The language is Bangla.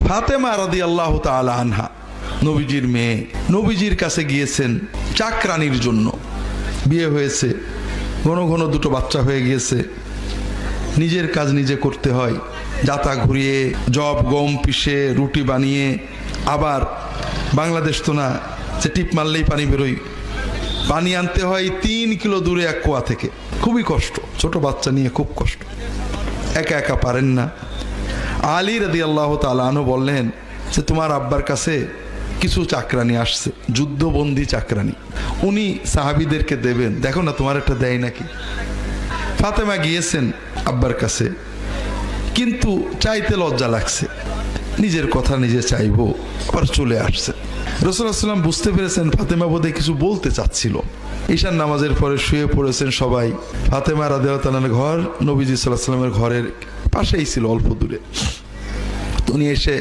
ফাতেমা রাদিয়াল্লাহু তাআলা আনহা নবীজির মেয়ে, নবীজির কাছে গিয়েছেন চাকরানির জন্য। বিয়ে হয়েছে, ঘন ঘন দুটো বাচ্চা হয়ে গিয়েছে, নিজের কাজ নিজে করতে হয়, যাতা ঘুরিয়ে জব গম পিষে রুটি বানিয়ে, আবার বাংলাদেশ তো না যে টিপ মারলেই পানি বেরোয়, পানি আনতে হয় 3 কিলো দূরে এক কুয়া থেকে। খুবই কষ্ট, ছোট বাচ্চা নিয়ে খুব কষ্ট, একা একা পারেন না। আলী রাদিয়াল্লাহু তাআলা আনহু বললেন যে তোমার আব্বার কাছে কিছু চাকরানি আসছে, যুদ্ধবন্দী চাকরানি, উনি সাহাবীদেরকে দেবেন, দেখো না তোমার একটা দেয় নাকি। ফাতেমা গিয়েছেন আব্বার কাছে, কিন্তু চাইতে লজ্জা লাগছে, নিজের কথা নিজে চাইবো, আবার চলে আসছে। রাসূলুল্লাহ সাল্লাল্লাহু আলাইহি ওয়াসাল্লাম বুঝতে পেরেছেন ফাতেমা বোধহয় কিছু বলতে চাচ্ছিল। ঈশার নামাজের পরে শুয়ে পড়েছেন সবাই। ফাতেমা রাদিয়াল্লাহু তাআলার ঘর নবীজি সাল্লাল্লাহু আলাইহি ওয়াসাল্লামের ঘরের পাশেই ছিল, অল্প দূরে। উনি এসে